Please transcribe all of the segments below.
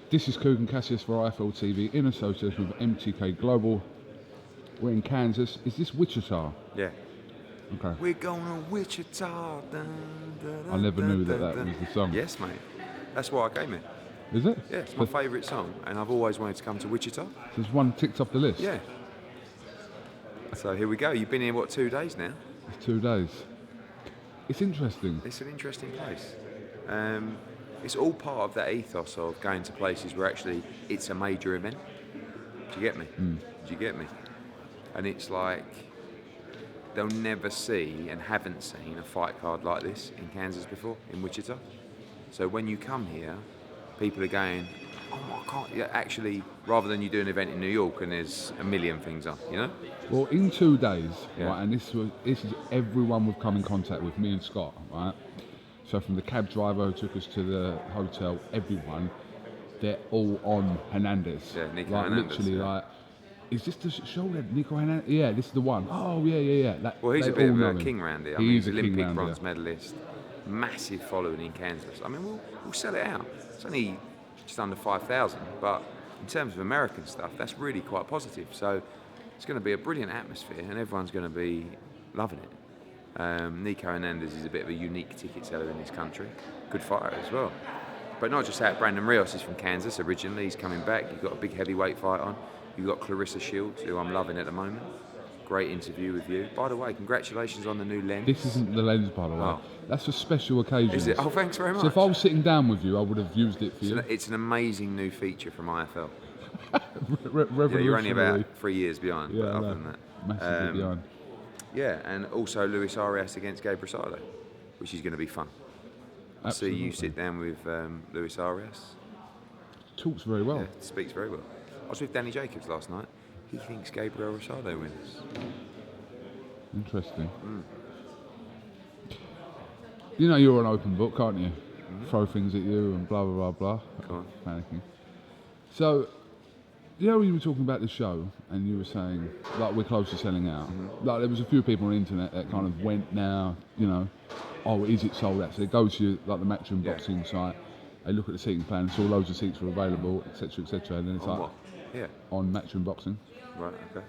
This is KUGAN CASSIUS for IFL TV in association with MTK Global. We're in Kansas. Is this Wichita? Yeah. Okay. We're going to Wichita. I never knew that was the song. Yes, mate. That's why I came here. Is it? Yeah, it's my favourite song, and I've always wanted to come to Wichita. There's one ticked off the list. Yeah. So here we go. You've been here, what, 2 days now? It's 2 days. It's interesting. It's an interesting place. It's all part of that ethos of going to places where actually it's a major event. Do you get me? Do you get me? And it's like they'll never see and haven't seen a fight card like this in Kansas before, in Wichita. So when you come here, people are going, oh, I can't. Yeah, actually, rather than you do an event in New York and there's a million things on, you know? Well, in 2 days, Yeah. right, and this is everyone we've come in contact with, me and Scott, right? So from the cab driver who took us to the hotel, everyone, they're all on Hernandez. Yeah, Nico like, Hernandez, literally, yeah. like, is this the show that Nico Hernandez? Yeah, this is the one. Oh, yeah. Well, he's they a bit all of know a him. king round here. I He mean, is he's a Olympic king round bronze here. medalist, massive following in Kansas. I mean, we'll sell it out. It's only just under 5,000, but in terms of American stuff, that's really quite positive. So it's going to be a brilliant atmosphere, and everyone's going to be loving it. Nico Hernandez is a bit of a unique ticket seller in this country. Good fighter as well. But not just that, Brandon Rios is from Kansas originally. He's coming back. You've got a big heavyweight fight on. You've got Clarissa Shields, who I'm loving at the moment. Great interview with you. By the way, congratulations on the new lens. This isn't the lens, by the way. Oh. That's for special occasions. Is it? Oh, thanks very much. So if I was sitting down with you, I would have used it for you. It's an amazing new feature from IFL. Revolutionary. Yeah, you're only about 3 years behind, Yeah, but other no, than that. massively behind. Yeah, and also Luis Arias against Gabe Rosado, which is going to be fun. Absolutely. See you sit down with Luis Arias. Talks very well. Yeah, speaks very well. I was with Danny Jacobs last night. He thinks Gabriel Rosado wins. Interesting. You know you're an open book, can't you? Throw things at you and blah, blah, blah, blah. Go on. Panicking. So, you know, we were talking about the show and you were saying, like, we're close to selling out. Like, there was a few people on the internet that kind of went now, you know, oh, is it sold out? So they go to, like, the Matchroom Boxing site, they look at the seating plan, saw loads of seats were available, etc., and then it's On like, what? Yeah. on Matchroom Boxing. Right, okay.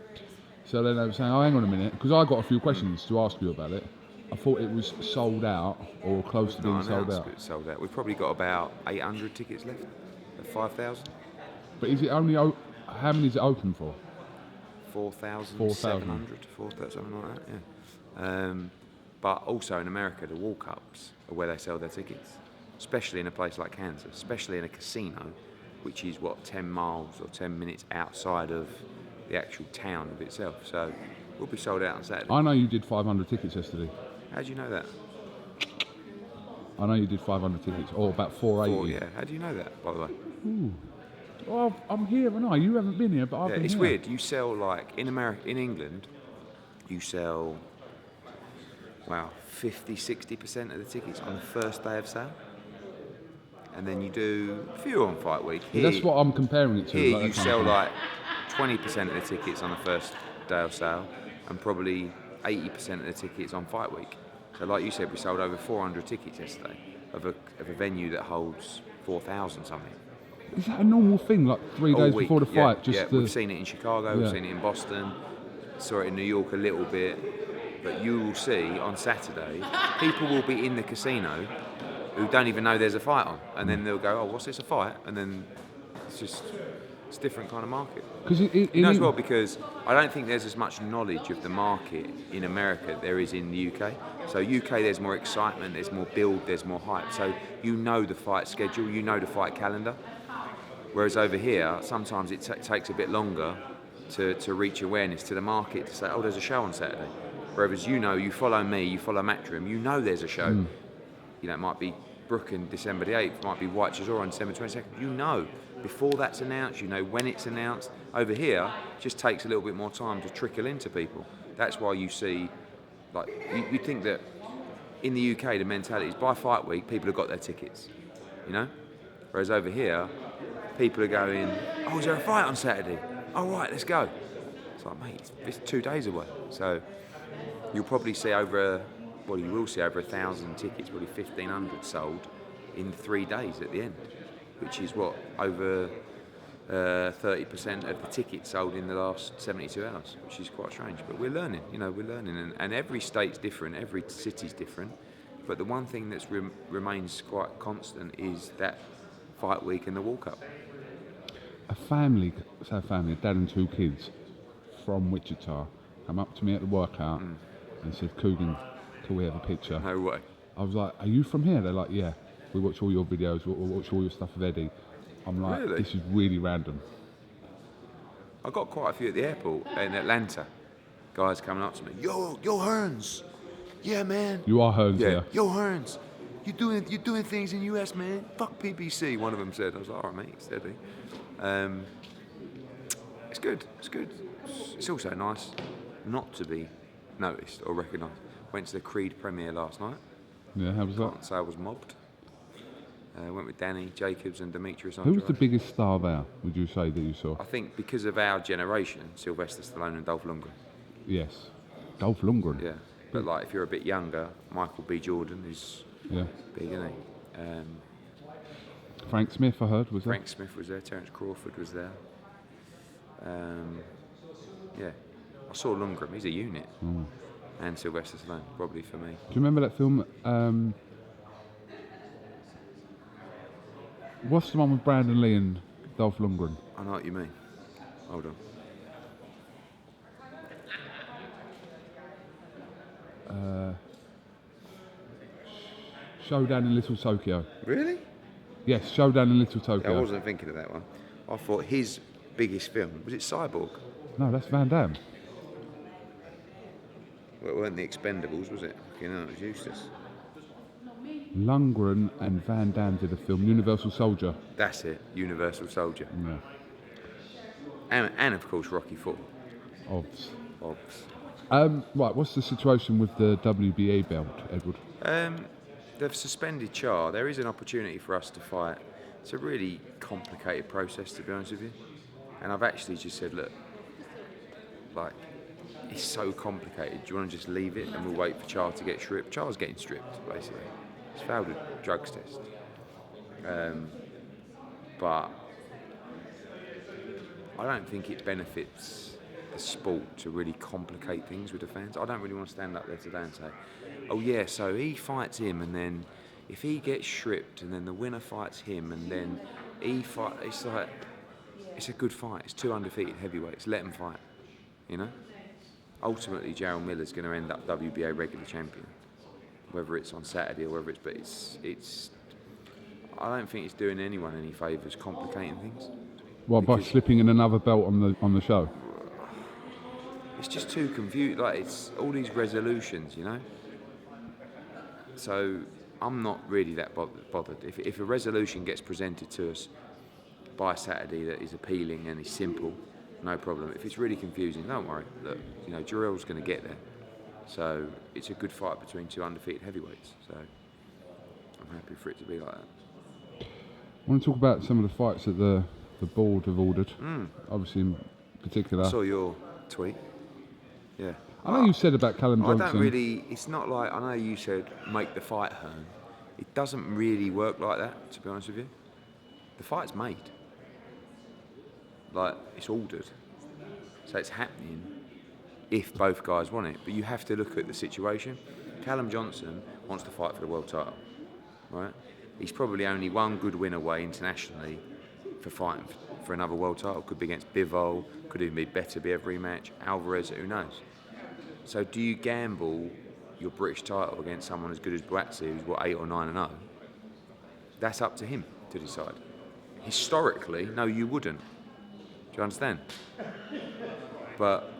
So then they were saying, oh, hang on a minute, because I got a few questions to ask you about it. I thought it was sold out or close to being Not sold announced, out. but it's sold out. We've probably got about 800 tickets left at 5,000. But is it only, how many is it open for? 4,700, 4,000, something like that, yeah. But also in America, the walk-ups are where they sell their tickets, especially in a place like Kansas, especially in a casino, which is, 10 miles or 10 minutes outside of the actual town of itself. So we'll be sold out on Saturday. I know you did 500 tickets yesterday. How do you know that? I know you did 500 tickets, or about 480. Yeah. How do you know that, by the way? Ooh. Well, I'm here, and you haven't been here, but I've been It's here. weird. You sell, like, in England, you sell, 50, 60% of the tickets on the first day of sale. And then you do a few on fight week. Here, That's what I'm comparing it to. here like you that kind sell of like 20% of the tickets on the first day of sale and probably 80% of the tickets on fight week. So like you said, we sold over 400 tickets yesterday of a venue that holds 4,000 something. Is that a normal thing, like 3 All days week. before the fight? Yeah, we've seen it in Chicago, Yeah. we've seen it in Boston, saw it in New York a little bit, but you will see on Saturday, people will be in the casino who don't even know there's a fight on, and then they'll go, oh, what's this, a fight? And then it's a different kind of market. You know as well, because I don't think there's as much knowledge of the market in America there is in the UK. So UK, there's more excitement, there's more build, there's more hype. So you know the fight schedule, you know the fight calendar. Whereas over here, sometimes it takes a bit longer to reach awareness to the market, to say, oh, there's a show on Saturday. Whereas you follow me, you follow Matchroom, you know there's a show. You know, it might be Brooklyn December the 8th, it might be White Chisora on December 22nd. You know, before that's announced, you know when it's announced. Over here, it just takes a little bit more time to trickle into people. That's why you see, like, you think that in the UK, the mentality is by fight week, people have got their tickets, you know? Whereas over here, people are going, oh, is there a fight on Saturday? Oh, right, let's go. It's like, mate, it's 2 days away. So you'll probably see you will see over 1,000 tickets, probably 1,500 sold in 3 days at the end. which is what, over 30% of the tickets sold in the last 72 hours, which is quite strange. But we're learning, and every state's different, every city's different. But the one thing that remains quite constant is that fight week and the walk-up. A family, a dad and 2 kids from Wichita, come up to me at the workout and said, "KUGAN, can we have a picture?" No way. I was like, "Are you from here?" They're like, "Yeah, we watch all your videos, we watch all your stuff with Eddie." I'm like, Really? This is really random. I got quite a few at the airport in Atlanta. Guys coming up to me, yo Hearns, yeah man. You are Hearns, Yeah, yeah. yo Hearns, you doing things in US, man. Fuck PBC. One of them said. I was like, all right, mate, steady. It's good. It's also nice not to be noticed or recognised. Went to the Creed premiere last night. Yeah, how was that? Can't say I was mobbed. Went with Danny Jacobs and Demetrius. Who was the biggest star there, would you say, that you saw? I think because of our generation, Sylvester Stallone and Dolph Lundgren. Yes. Dolph Lundgren? Yeah. But like if you're a bit younger, Michael B. Jordan is big, isn't he? Frank Smith, I heard, was there? Frank Smith was there. Terence Crawford was there. Yeah. I saw Lundgren. He's a unit. And Sylvester Stallone, probably for me. Do you remember that film? What's the one with Brandon Lee and Dolph Lundgren? I know what you mean. Hold on. Showdown in Little Tokyo. Really? Yes, Showdown in Little Tokyo. I wasn't thinking of that one. I thought his biggest film, was it Cyborg? No, that's Van Damme. Well, it weren't The Expendables, was it? You know, it was useless. Lundgren and Van Damme did a film, Universal Soldier. That's it, Universal Soldier. Yeah. And of course, Rocky IV. Obs. Obs. Right, what's the situation with the WBA belt, Edward? They've suspended Char. There is an opportunity for us to fight. It's a really complicated process, to be honest with you. And I've actually just said, look, like, it's so complicated. Do you want to just leave it and we'll wait for Char to get stripped? Char's getting stripped, basically. He's failed a drugs test. But I don't think it benefits the sport to really complicate things with the fans. I don't really want to stand up there today and say, oh yeah, so he fights him and then if he gets stripped and then the winner fights him and then he fight, it's like, it's a good fight. It's 2 undefeated heavyweights. Let them fight, you know? Ultimately, Jarrell Miller's going to end up WBA regular champion, whether it's on Saturday or whether but it's. I don't think it's doing anyone any favours complicating things. Well, by slipping in another belt on the show. It's just too confused. Like it's all these resolutions, you know. So I'm not really that bothered. If a resolution gets presented to us by Saturday that is appealing and is simple, no problem. If it's really confusing, don't worry. Look, you know, Jarrell's going to get there. So it's a good fight between 2 undefeated heavyweights. So I'm happy for it to be like that. I want to talk about some of the fights that the board have ordered. Obviously, in particular. I saw your tweet. Yeah. I know you said about Callum Johnson. I don't really. It's not like I know you said make the fight Hearn. It doesn't really work like that. To be honest with you, the fight's made. Like it's ordered, so it's happening if both guys want it. But you have to look at the situation. Callum Johnson wants to fight for the world title, right? He's probably only one good win away internationally for fighting for another world title. Could be against Bivol, could even be Beterbiev rematch, Alvarez, who knows? So do you gamble your British title against someone as good as Buatsi, who's 8 or 9-0? That's up to him to decide. Historically, no, you wouldn't. Do you understand? But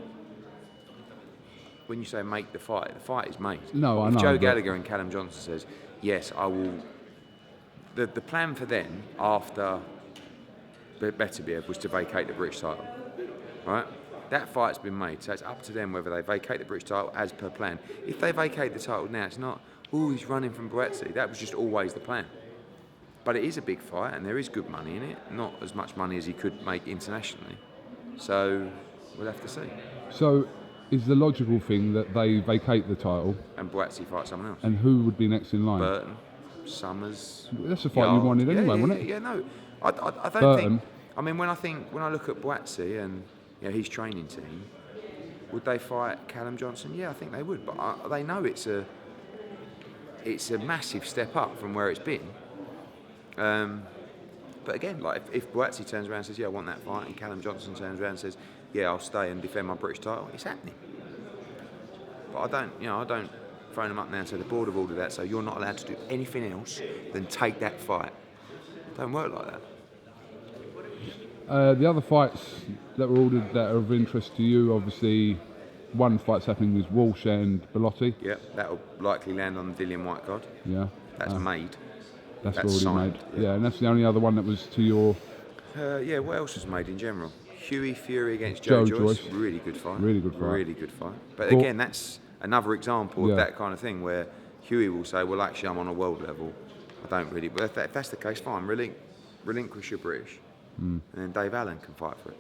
when you say make the fight is made. No, I know. If Joe Gallagher and Callum Johnson says, yes, I will. The plan for them after Beterbiev was to vacate the British title, right? That fight's been made, so it's up to them whether they vacate the British title as per plan. If they vacate the title now, it's not, oh, he's running from Buatsi. That was just always the plan. But it is a big fight, and there is good money in it. Not as much money as he could make internationally. So we'll have to see. So is the logical thing that they vacate the title? And Buatsi fight someone else. And who would be next in line? Burton, Summers. That's the fight you wanted anyway, wasn't it? Yeah, no. I don't Burton. think. I mean, when I look at Buatsi and his training team, would they fight Callum Johnson? Yeah, I think they would. But they know it's a massive step up from where it's been. But again, like if Buatsi turns around and says, "Yeah, I want that fight," and Callum Johnson turns around and says, "Yeah, I'll stay and defend my British title," it's happening. But I don't phone them up now and say the board have ordered that, so you're not allowed to do anything else than take that fight. It don't work like that. The other fights that were ordered that are of interest to you, obviously, one fight's happening with Walsh and Bellotti. Yeah, that'll likely land on the Dillian Wildcard. Yeah. That's made. That's That's already signed, made. Yeah, and that's the only other one that was to your... What else was made in general? Huey Fury against Joe Joe Joyce. Joyce. Really good fight. Really good fight. Really good fight. But Well, again, that's another example of that kind of thing where Huey will say, well, actually, I'm on a world level. I don't really... But if that's the case, fine. Relinquish your British. And then Dave Allen can fight for it.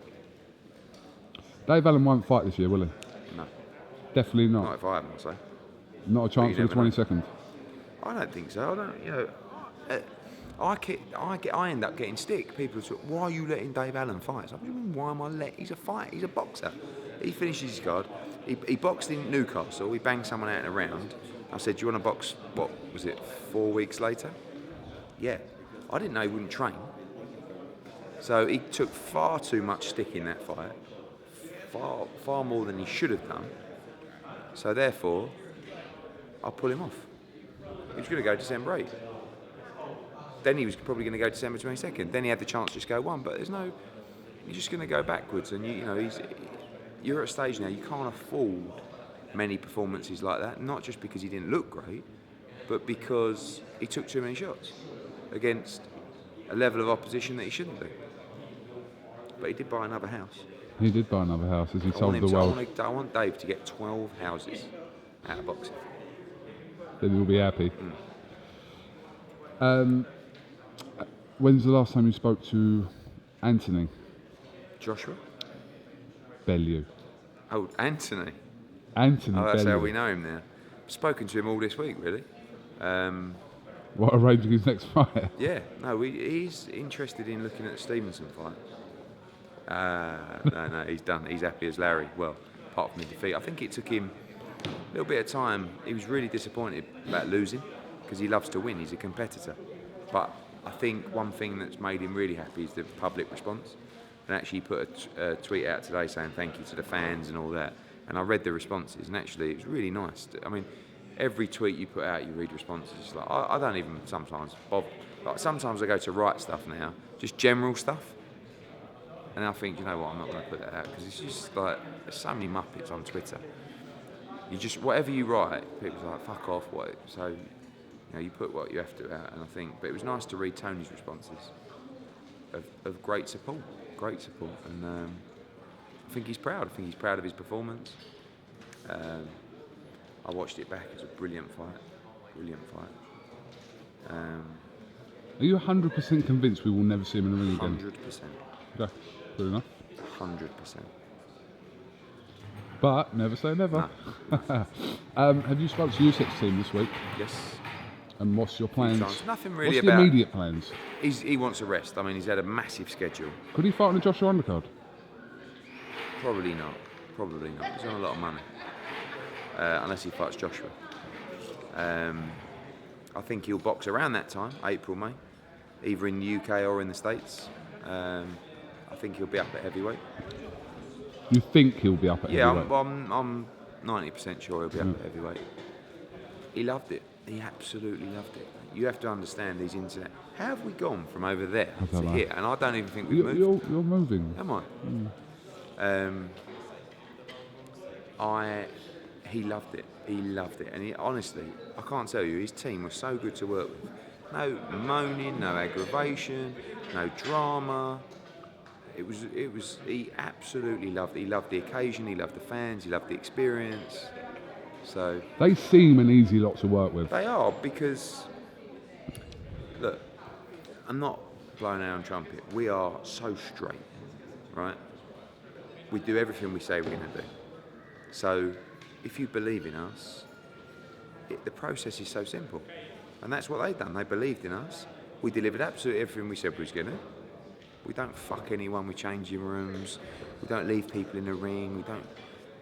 Dave Allen won't fight this year, will he? No. Definitely not. Not if I haven't, so. Not a chance for the never know. 22nd. I don't think so. I don't, I end up getting stick. People say, why are you letting Dave Allen fight? So, what do you mean, why am I letting? He's a fighter, he's a boxer. He finishes his card. He boxed in Newcastle, he banged someone out in a round. I said, do you want to box, 4 weeks later? Yeah. I didn't know he wouldn't train. So he took far too much stick in that fight. Far more than he should have done. So therefore, I'll pull him off. He was going to go December 8th. Then he was probably going to go December 22nd. Then he had the chance to just go one, but he's just going to go backwards. And you're at a stage now, you can't afford many performances like that, not just because he didn't look great, but because he took too many shots against a level of opposition that he shouldn't do. But he did buy another house. He did buy another house, as he told the world. I want Dave to get 12 houses out of boxing. Then he'll be happy. When's the last time you spoke to Anthony? Joshua? Bellew. Oh, Anthony. Anthony Oh, that's Bellew. how we know him now. Spoken to him all this week, really. What, arranging his next fight? Yeah, no, he's interested in looking at the Stevenson fight. No, he's done. He's happy as Larry. Well, apart from the defeat. I think it took him a little bit of time. He was really disappointed about losing because he loves to win. He's a competitor. But I think one thing that's made him really happy is the public response. And actually he put a tweet out today saying thank you to the fans and all that. And I read the responses, and actually it was really nice. I mean, every tweet you put out, you read responses. It's like, I don't even sometimes bother. Like, sometimes I go to write stuff now, just general stuff. And I think, you know what, I'm not going to put that out because it's just like, there's so many muppets on Twitter. You just, whatever you write, people are like, fuck off, what? So, you put what you have to out, and I think, but it was nice to read Tony's responses of great support. And I think he's proud. I think he's proud of his performance. I watched it back. It's a brilliant fight. Are you 100% convinced we will never see him in the ring again? 100%. Okay, good enough. 100%. But never say never. No. Have you spoke to Usyk's team this week? Yes. And what's your plans? Nothing really what's about... the immediate plans? He wants a rest. I mean, he's had a massive schedule. Could he fight on the Joshua undercard? Probably not. He's on a lot of money. Unless he fights Joshua. I think he'll box around that time, April, May. Either in the UK or in the States. I think he'll be up at heavyweight. You think he'll be up at heavyweight? Yeah, I'm 90% sure he'll be up at heavyweight. He loved it. He absolutely loved it. You have to understand these internet. How have we gone from over there to here? And I don't even think we've moved. You're moving. Am I? He loved it. And honestly, I can't tell you, his team was so good to work with. No moaning, no aggravation, no drama. He absolutely loved it. He loved the occasion, he loved the fans, he loved the experience. So they seem an easy lot to work with. They are, because look, I'm not blowing our own trumpet. We are so straight, right? We do everything we say we're going to do. So if you believe in us, the process is so simple. And that's what they've done. They believed in us. We delivered absolutely everything we said we was going to. We don't fuck anyone with changing rooms. We don't leave people in the ring. We don't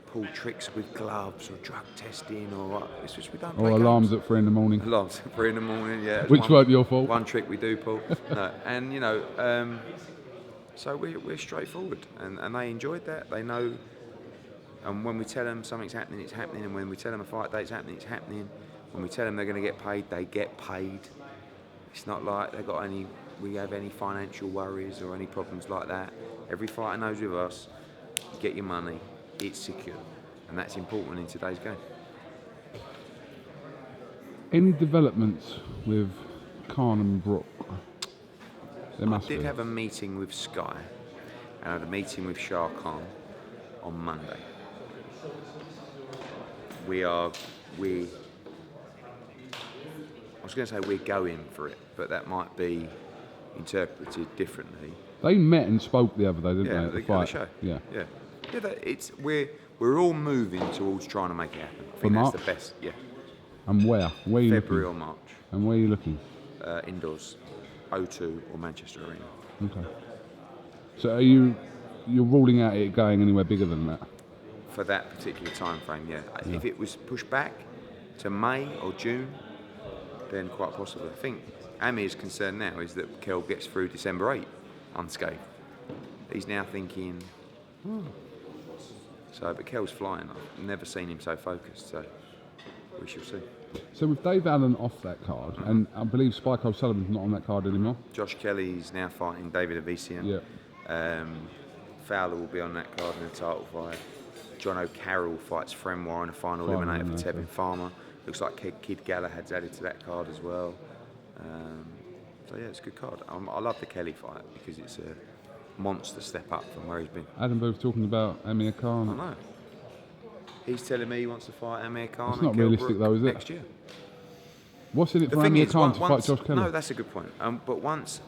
pull tricks with gloves or drug testing or what. It's just we don't play Or alarms games. at 3 in the morning. Alarms at 3 in the morning, yeah. Which weren't your fault. One trick we do pull. No, and you know, so we're straightforward, and they enjoyed that. They know, and when we tell them something's happening, it's happening, and when we tell them a fight date's happening, it's happening. When we tell them they're going to get paid, they get paid. It's not like we have any financial worries or any problems like that. Every fighter knows with us, you get your money, it's secure, and that's important in today's game. Any developments with Khan-Brook? I did have a meeting with Sky, and I had a meeting with Shah Khan on Monday. I was going to say we're going for it, but that might be interpreted differently. They met and spoke the other day, didn't they? Yeah, At the the fight. show. Yeah. Yeah. We're all moving towards trying to make it happen. I think March? that's the best. Yeah. And where? Where are you February looking? or March. And where are you looking? Indoors, O2 or Manchester Arena. Okay. So you're ruling out it going anywhere bigger than that? For that particular time frame, yeah. If it was pushed back to May or June, then quite possibly. I think Amir's concern now is that Kel gets through December 8 unscathed. He's now thinking, So, but Kel's flying. I've never seen him so focused, so we shall see. So with Dave Allen off that card, and I believe Spike O'Sullivan's not on that card anymore. Josh Kelly's now fighting David Avician. Yeah. Fowler will be on that card in a title fight. John O'Carroll fights Fremwar in a final eliminator for Tevin Farmer. Looks like Kid Galahad's added to that card as well. So yeah, it's a good card. I love the Kelly fight because it's a monster step up from where he's been. Adam Booth talking about Amir Khan. I know. He's telling me he wants to fight Amir Khan. It's not realistic though, is it? Next year. What's in it for Amir Khan to fight Josh Kelly? No, that's a good point. But once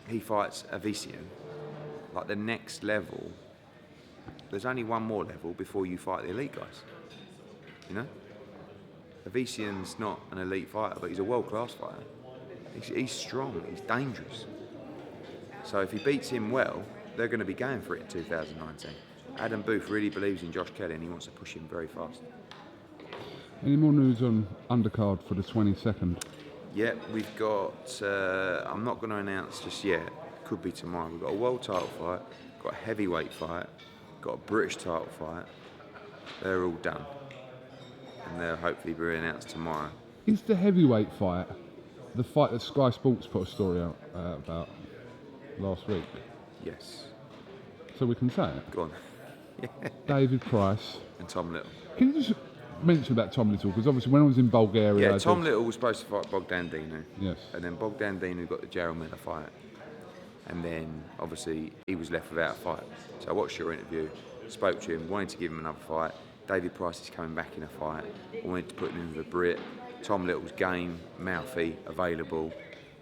he fights Avician, like the next level, there's only one more level before you fight the elite guys. You know? Avician's not an elite fighter, but he's a world-class fighter. He's strong, he's dangerous. So if he beats him well, they're going to be going for it in 2019. Adam Booth really believes in Josh Kelly and he wants to push him very fast. Any more news on undercard for the 22nd? Yeah, we've got, I'm not going to announce just yet, could be tomorrow. We've got a world title fight, got a heavyweight fight, got a British title fight. They're all done. And they'll hopefully be announced tomorrow. Is the heavyweight fight the fight that Sky Sports put a story out about last week? Yes. So we can say it? Go on. David Price. And Tom Little. Can you just mention about Tom Little? Because obviously when I was in Bulgaria... Yeah, Tom Little was supposed to fight Bogdan Dinu. Yes. And then Bogdan Dinu got the Gerald Miller fight. And then obviously he was left without a fight. So I watched your interview, spoke to him, wanted to give him another fight. David Price is coming back in a fight. I wanted to put him in with a Brit. Tom Little's game, mouthy, available,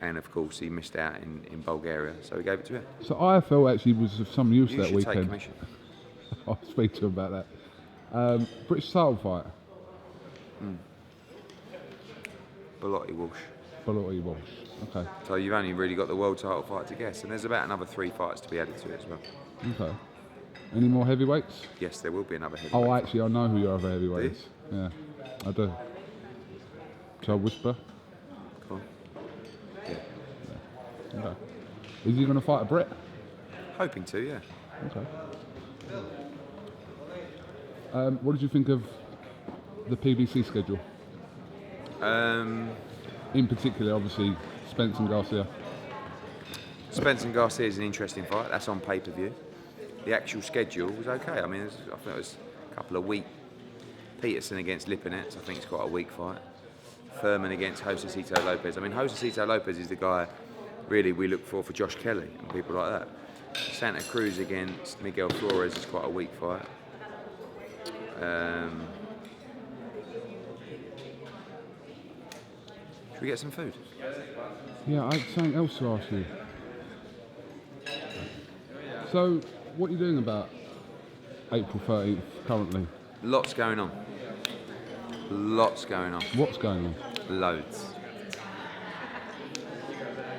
and of course he missed out in Bulgaria, so we gave it to him. So IFL actually was of some use You that should weekend. take commission. I'll speak to him about that. British title fight. Bellotti Walsh. Bellew Walsh. Okay. So you've only really got the world title fight to guess, and there's about another 3 fights to be added to it as well. Okay. Any more heavyweights? Yes, there will be another heavyweight. Oh, actually, I know who your other heavyweight is. Yeah, I do. Shall I whisper? Cool. Yeah. Okay. Is he going to fight a Brit? Hoping to, yeah. Okay. What did you think of the PBC schedule? In particular, obviously, Spence and Garcia. Spence and Garcia is an interesting fight. That's on pay-per-view. The actual schedule was okay. I mean, I think it was a couple of weak. Peterson against Lipinets, I think it's quite a weak fight. Furman against Josecito Lopez. I mean, Josecito Lopez is the guy really we look for Josh Kelly and people like that. Santa Cruz against Miguel Flores is quite a weak fight. Should we get some food? Yeah, I had something else to ask you. So, what are you doing about April 13th currently? Lots going on. Lots going on. What's going on? Loads.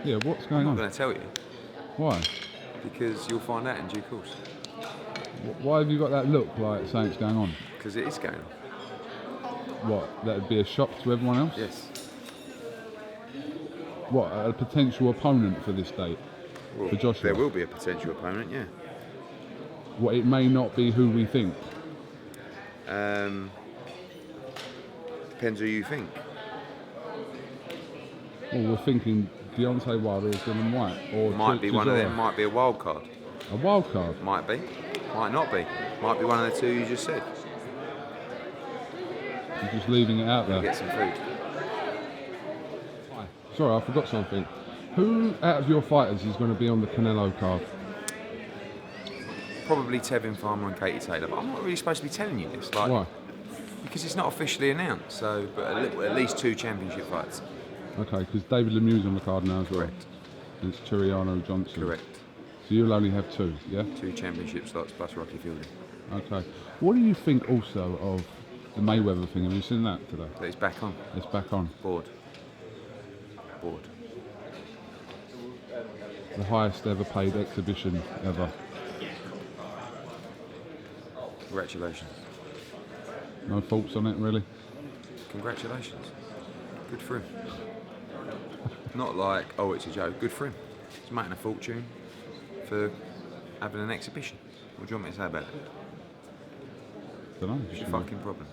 Yeah, what's I'm going not on? going to tell you. Why? Because you'll find out in due course. Why have you got that look like something's going on? Because it is going on. What? That would be a shock to everyone else? Yes. What? A potential opponent for this date? Well, for Joshua? there will be a potential opponent, yeah. What? It may not be who we think. Depends who you think. Well, we're thinking Deontay Wilder or Dylan White, or Might be one of them. Might be a wild card. A wild card? Might be. Might not be. Might be one of the two you just said. You're just leaving it out there. Get some food. Sorry, I forgot something. Who out of your fighters is going to be on the Canelo card? Probably Tevin Farmer and Katie Taylor, but I'm not really supposed to be telling you this. Like, Why? Because it's not officially announced. So, but at least 2 championship fights. Okay, because David Lemieux's on the card now as well. Correct. And it's Chiriano Johnson. Correct. So you'll only have 2, yeah? 2 championship slots plus Rocky Fielding. Okay. What do you think also of the Mayweather thing? Have you seen that today? But it's back on. It's back on. Bored. The highest ever paid exhibition ever. Congratulations. No thoughts on it, really? Congratulations. Good for him. Not like, oh, it's a joke. Good for him. He's making a fortune for having an exhibition. What do you want me to say about it? Don't know. What's your fucking problem?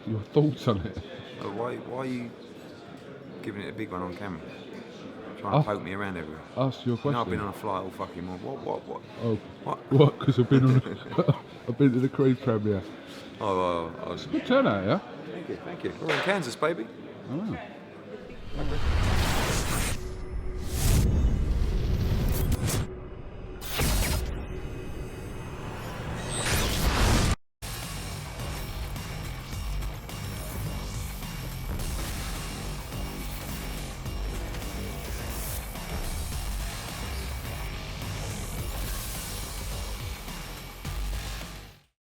Your thoughts on it? Oh, why are you giving it a big one on camera? Trying to poke me around everywhere. Ask your question. You know, I've been on a flight all fucking morning. What? Oh, What? Because I've been on. I've been to the Creed premiere. Oh, I was... Good turnout, yeah. Thank you. We're in Kansas, baby. I know.